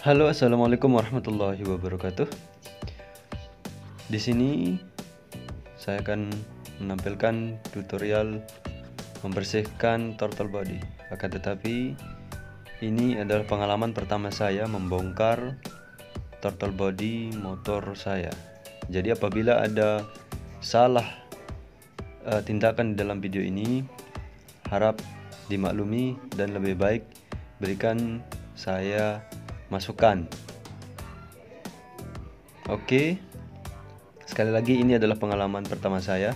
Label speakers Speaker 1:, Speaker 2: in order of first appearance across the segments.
Speaker 1: Halo, assalamualaikum warahmatullahi wabarakatuh. Di sini saya akan menampilkan tutorial membersihkan throttle body. Akan tetapi ini adalah pengalaman pertama saya membongkar throttle body motor saya. Jadi apabila ada salah tindakan di dalam video ini, harap dimaklumi dan lebih baik berikan saya masukan. Oke, sekali lagi ini adalah pengalaman pertama saya.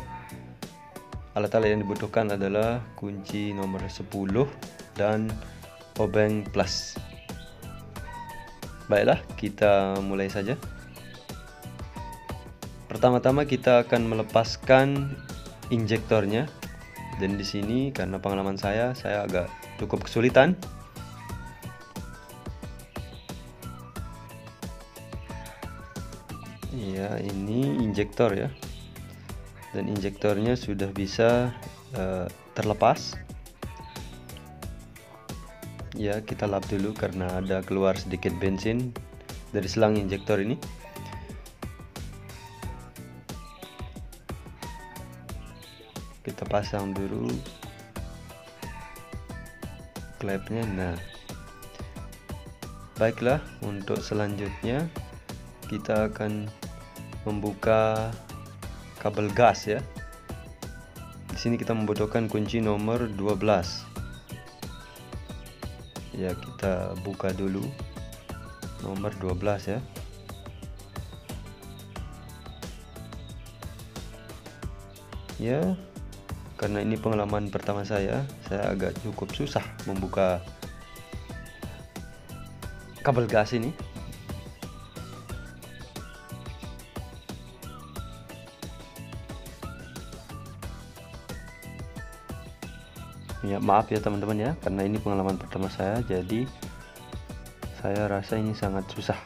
Speaker 1: Alat-alat yang dibutuhkan adalah kunci nomor 10 dan obeng plus. Baiklah, kita mulai saja. Pertama-tama kita akan melepaskan injektornya. Dan di sini karena pengalaman saya agak cukup kesulitan. Ya, ini injektor ya. Dan injektornya sudah bisa terlepas. Ya, kita lap dulu karena ada keluar sedikit bensin dari selang injektor ini. Kita pasang dulu klepnya. Nah, baiklah, untuk selanjutnya kita akan membuka kabel gas ya. Di sini kita membutuhkan kunci nomor 12. Ya, kita buka dulu nomor 12 ya. Ya, karena ini pengalaman pertama saya agak cukup susah membuka kabel gas ini. Ya, maaf ya teman-teman ya, karena ini pengalaman pertama saya, jadi saya rasa ini sangat susah.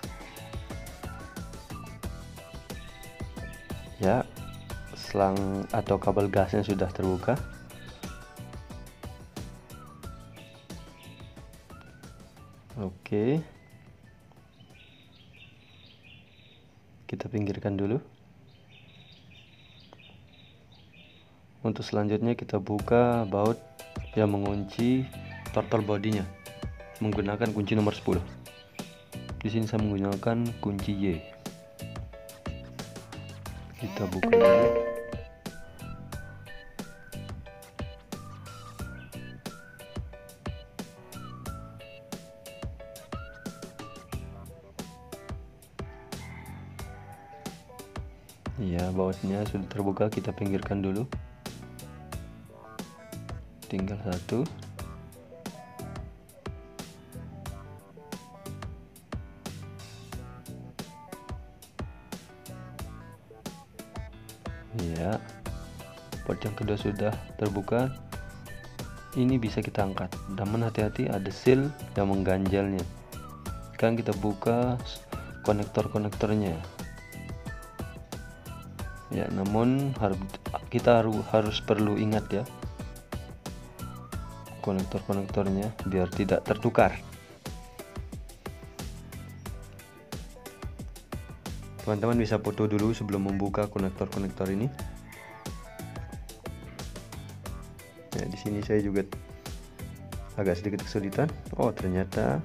Speaker 1: Ya, selang atau kabel gasnya sudah terbuka. Oke, kita pinggirkan dulu. Untuk selanjutnya kita buka baut yang mengunci throttle bodinya menggunakan kunci nomor 10. Di sini saya menggunakan kunci Y. Kita buka dulu. Ya, bautnya sudah terbuka, kita pinggirkan dulu. Tinggal satu. Ya, baut yang kedua sudah terbuka. Ini bisa kita angkat, namun hati-hati ada seal yang mengganjalnya. Sekarang kita buka konektor-konektornya. Ya, namun kita harus perlu ingat ya, konektor-konektornya biar tidak tertukar. Teman-teman bisa foto dulu sebelum membuka konektor-konektor ini. Ya, di sini saya juga agak sedikit kesulitan. Oh, ternyata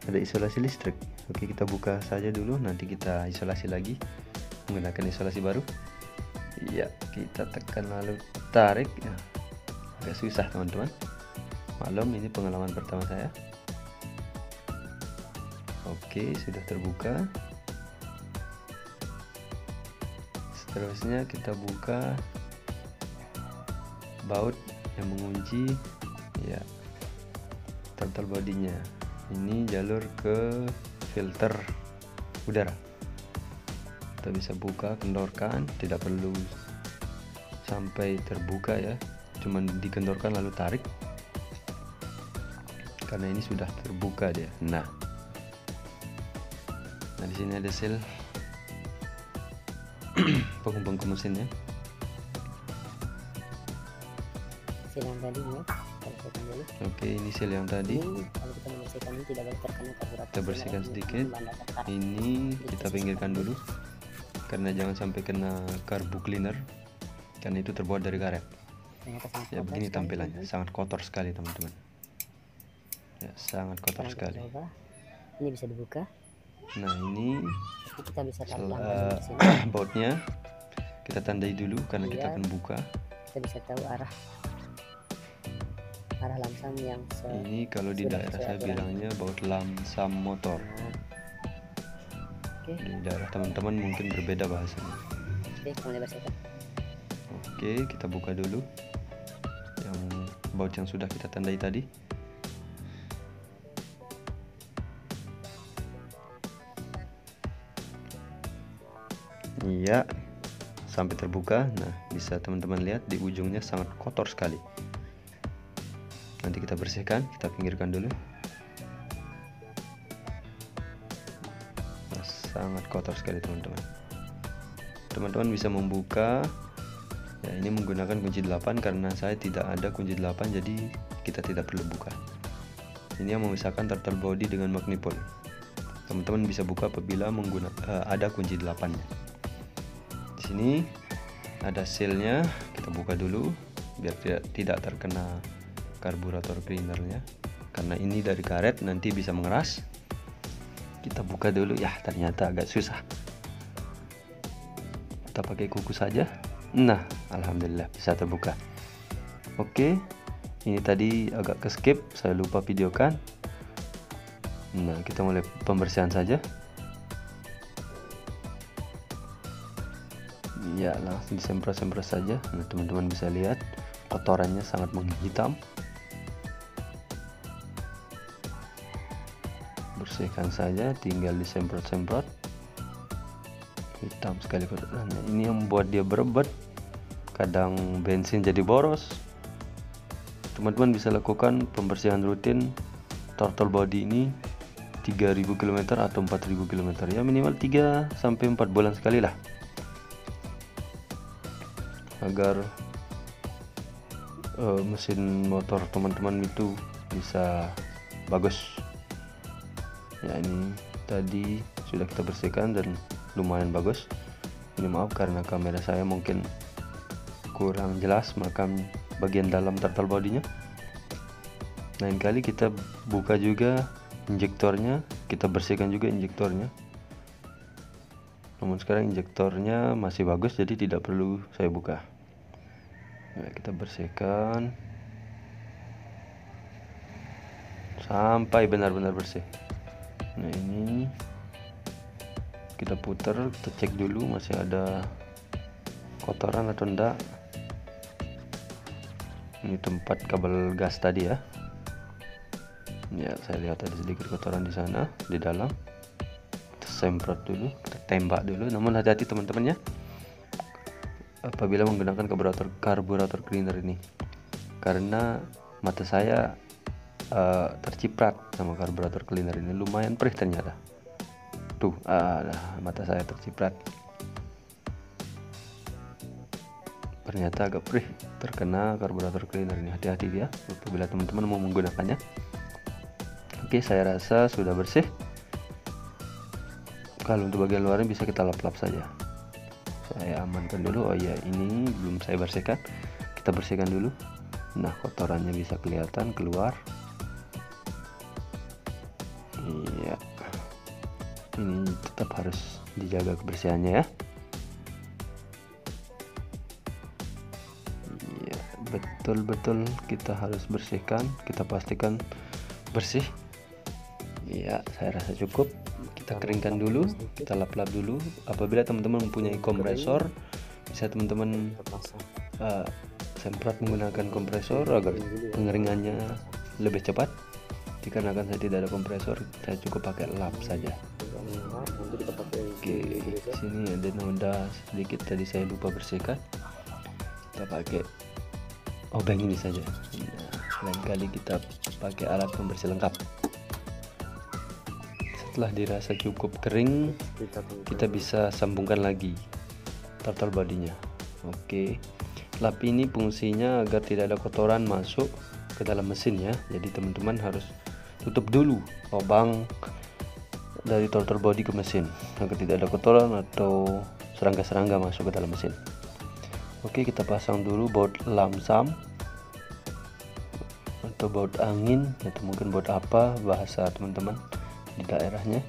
Speaker 1: ada isolasi listrik. Oke, kita buka saja dulu, nanti kita isolasi lagi menggunakan isolasi baru. Ya, kita tekan lalu tarik. Ya, agak susah teman-teman. Maklum, ini pengalaman pertama saya. Oke, sudah terbuka. Seterusnya kita buka baut yang mengunci ya throttle bodinya. Ini jalur ke filter udara. Kita bisa buka, kendorkan, tidak perlu sampai terbuka ya, cuman dikendorkan lalu tarik karena ini sudah terbuka dia. Nah, di sini ada seal penghubung ke mesinnya.
Speaker 2: Seal yang tadi ya. bersihkan dulu.
Speaker 1: Oke, ini seal yang tadi.
Speaker 2: Ini kalau kita membersihkan ini tidak boleh terkena karburator.
Speaker 1: Kita bersihkan sedikit. Ini kita pinggirkan dulu karena jangan sampai kena karbu cleaner, karena itu terbuat dari karet. Ya begini tampilannya, sangat kotor sekali teman-teman. Ya sangat kotor sekali.
Speaker 2: Ini bisa dibuka.
Speaker 1: Nah ini
Speaker 2: kita bisa
Speaker 1: bautnya kita tandai dulu karena kita akan buka.
Speaker 2: Kita bisa tahu arah lamsam yang
Speaker 1: ini kalau di daerah saya bilangnya baut lamsam motor.
Speaker 2: Oke.
Speaker 1: Di daerah teman-teman mungkin berbeda bahasanya.
Speaker 2: Oke, mulai bersihkan.
Speaker 1: Oke, kita buka dulu yang baut yang sudah kita tandai tadi. Iya, sampai terbuka. Nah, bisa teman-teman lihat di ujungnya sangat kotor sekali. Nanti kita bersihkan, kita pinggirkan dulu. Nah, sangat kotor sekali teman-teman. Teman-teman bisa membuka. Ya, ini menggunakan kunci 8 karena saya tidak ada kunci 8, jadi kita tidak perlu buka. Ini yang memisahkan turtle body dengan magnipole. Teman-teman bisa buka apabila menggunakan ada kunci 8-nya. Di sini ada sealnya, kita buka dulu biar tidak terkena karburator cleanernya, karena ini dari karet nanti bisa mengeras. Kita buka dulu, ya ternyata agak susah. Kita pakai kuku saja. Nah, alhamdulillah bisa terbuka. Oke, ini tadi agak ke skip, saya lupa videokan. Nah, kita mulai pembersihan saja. Ya, langsung disemprot-semprot saja. Nah, teman-teman bisa lihat kotorannya sangat menghitam. Bersihkan saja, tinggal disemprot-semprot. Hitam sekali kotorannya. Ini yang membuat dia berebet. Kadang bensin jadi boros. Teman-teman bisa lakukan pembersihan rutin turtle body ini 3000 km atau 4000 km, ya minimal 3 sampai 4 bulan sekali lah, agar mesin motor teman-teman itu bisa bagus. Ya, ini tadi sudah kita bersihkan dan lumayan bagus. Ini maaf karena kamera saya mungkin kurang jelas merekam bagian dalam turtle bodinya. Lain kali kita buka juga injektornya, kita bersihkan juga injektornya. Namun sekarang injektornya masih bagus, jadi tidak perlu saya buka. Nah, kita bersihkan sampai benar-benar bersih. Nah, ini kita putar, kita cek dulu masih ada kotoran atau enggak. Ini tempat kabel gas tadi ya. Ya, saya lihat ada sedikit kotoran di sana, di dalam. Kita semprot dulu, kita tembak dulu. Namun hati-hati teman-teman ya, apabila menggunakan karburator cleaner ini, karena mata saya terciprat sama karburator cleaner ini, lumayan perih ternyata. Tuh, mata saya terciprat. Ternyata agak perih terkena karburator cleaner ini. Hati-hati ya apabila teman-teman mau menggunakannya. Oke, saya rasa sudah bersih. Kalau untuk bagian luarnya bisa kita lap-lap saja. Saya amankan dulu. Oh ya, ini belum saya bersihkan. Kita bersihkan dulu. Nah, kotorannya bisa kelihatan keluar. Iya. Ini tetap harus dijaga kebersihannya ya. Iya, betul-betul kita harus bersihkan. Kita pastikan bersih. Iya, saya rasa cukup. Kita keringkan dulu, kita lap-lap dulu. Apabila teman-teman mempunyai kompresor, bisa teman-teman semprot menggunakan kompresor agar pengeringannya lebih cepat. Dikarenakan saya tidak ada kompresor, saya cukup pakai lap saja. Oke, sini ada noda sedikit tadi saya lupa bersihkan. Kita pakai obeng ini saja. Nah, lain kali kita pakai alat pembersih lengkap. Setelah dirasa cukup kering, kita bisa sambungkan lagi turtle bodinya. Oke, lap ini fungsinya agar tidak ada kotoran masuk ke dalam mesin ya. Jadi teman-teman harus tutup dulu lubang dari throttle body ke mesin agar tidak ada kotoran atau serangga-serangga masuk ke dalam mesin. Oke, kita pasang dulu baut lamsam atau baut angin atau mungkin baut apa bahasa teman-teman di daerahnya.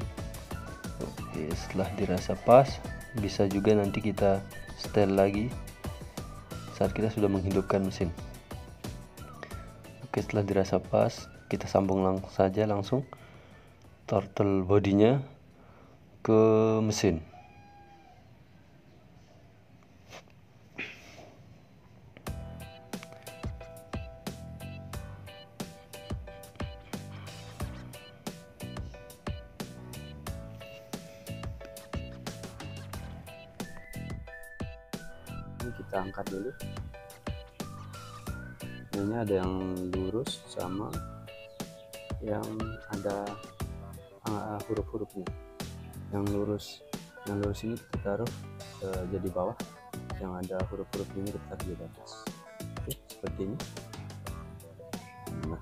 Speaker 1: Oke, setelah dirasa pas, bisa juga nanti kita setel lagi saat kita sudah menghidupkan mesin. Oke, setelah dirasa pas, kita sambung langsung throttle bodinya ke mesin. Ini kita angkat dulu. Ini ada yang lurus sama yang ada huruf-hurufnya. Yang lurus ini kita taruh jadi bawah, yang ada huruf-huruf ini kita taruh di atas. Oke, seperti ini. Nah,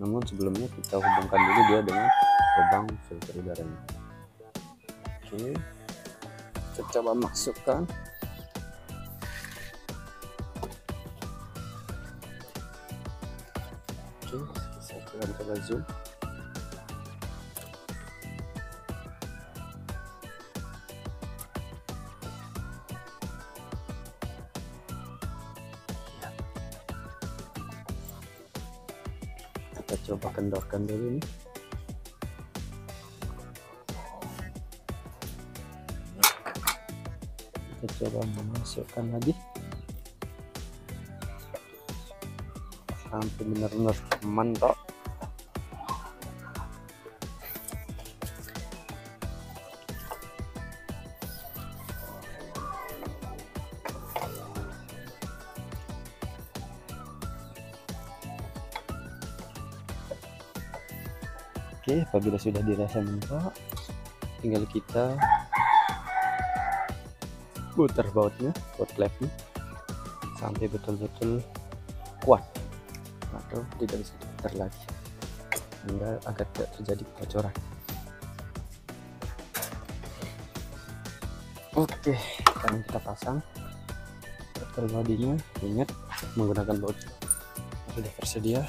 Speaker 1: namun sebelumnya kita hubungkan dulu dia dengan lubang filter udaranya. Oke, kita coba masukkan. Oke, saya coba zoom. Kita coba kendorkan dulu nih. Kita coba memasukkan lagi sampai benar-benar mantap. Oke, apabila sudah dirasa mentok, tinggal kita putar bautnya, baut klepnya sampai betul-betul kuat atau tidak bisa diputar lagi, sehingga agar tidak terjadi kebocoran. Oke, sekarang kita pasang throttle bodinya. Ingat menggunakan baut sudah tersedia.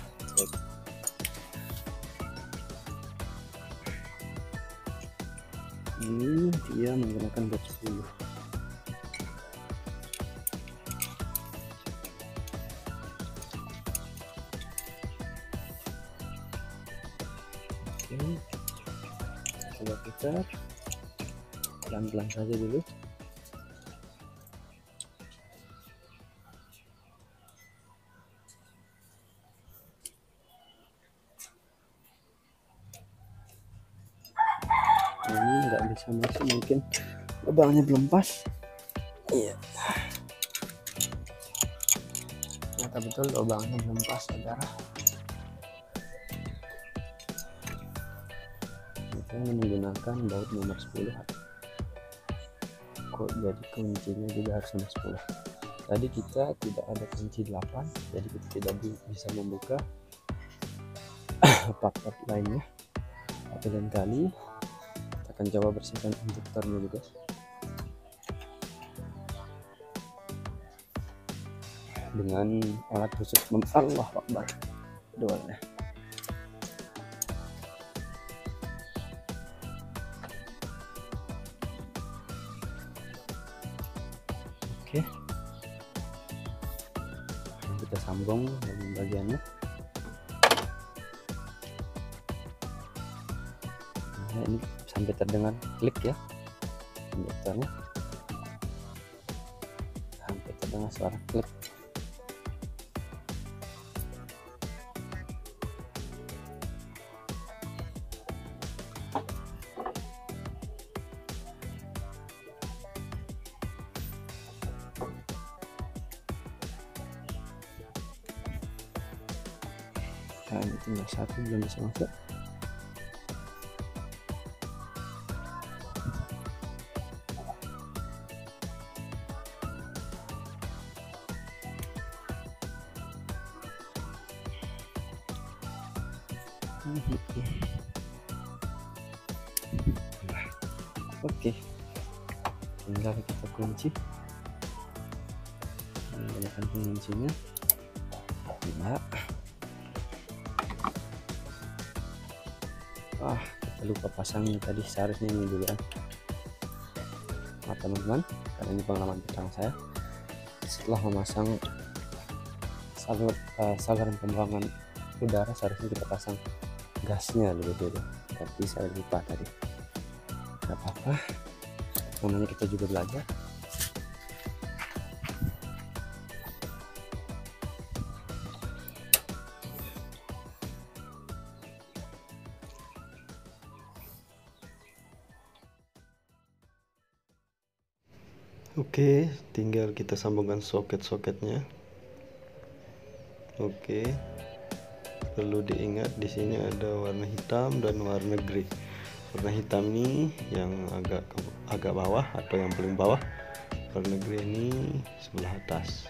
Speaker 1: Ini dia menggunakan baut 10. Oke, coba putar pelan-pelan saja dulu. Ini nggak bisa masuk, mungkin lubangnya belum pas. Iya, ternyata betul lubangnya belum pas, saudara. Kita menggunakan baut nomor 10. Kok jadi kuncinya juga harus nomor 10. Tadi kita tidak ada kunci 8, jadi kita tidak bisa membuka part-part lainnya. Tapi lain kali kita akan coba bersihkan induktornya juga. Dengan alat khusus. Allah Akbar. Doanya. Oke, kita sambung dengan bagiannya. Nah, ini sampai terdengar klik ya induktornya, sampai terdengar suara klik. Nah, ini tinggal satu belum bisa masuk. Oke, tinggal kita kunci menggunakan penguncinya. Ya, kita lupa pasang tadi, seharusnya ini dulu ya. Nah teman-teman, karena ini pengalaman pertama saya, setelah memasang saluran pembuangan udara seharusnya kita pasang gasnya lebih dulu, tapi saya lupa tadi. Gak apa-apa, namanya kita juga belajar. Oke, tinggal kita sambungkan soket-soketnya. Oke, perlu diingat di sini ada warna hitam dan warna grey. Warna hitam ini yang agak bawah atau yang paling bawah, warna grey ini sebelah atas.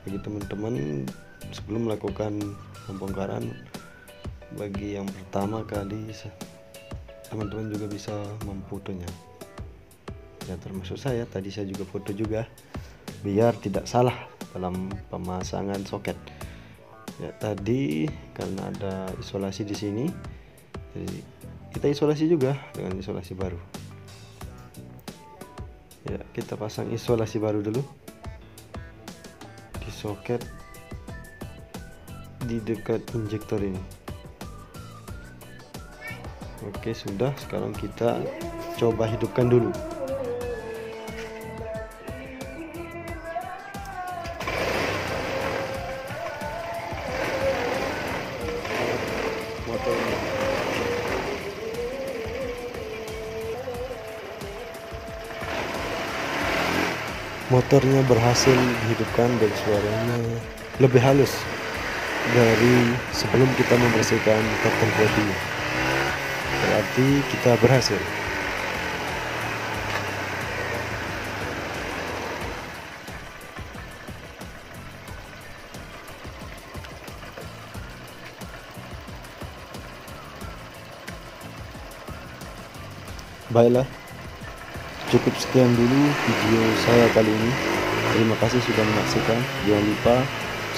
Speaker 1: Bagi teman-teman sebelum melakukan pembongkaran, bagi yang pertama kali, teman-teman juga bisa memfotonya. Ya termasuk saya, tadi saya juga foto juga biar tidak salah dalam pemasangan soket. Ya tadi karena ada isolasi di sini, jadi kita isolasi juga dengan isolasi baru. Ya kita pasang isolasi baru dulu di soket di dekat injektor ini. Oke sudah, sekarang kita coba hidupkan dulu. Motornya berhasil dihidupkan dan suaranya lebih halus dari sebelum kita membersihkan carbon body. Berarti kita berhasil. Baiklah, cukup sekian dulu video saya kali ini. Terima kasih sudah menyaksikan. Jangan lupa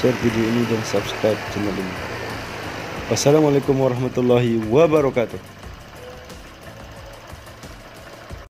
Speaker 1: share video ini dan subscribe channel ini. Wassalamualaikum warahmatullahi wabarakatuh.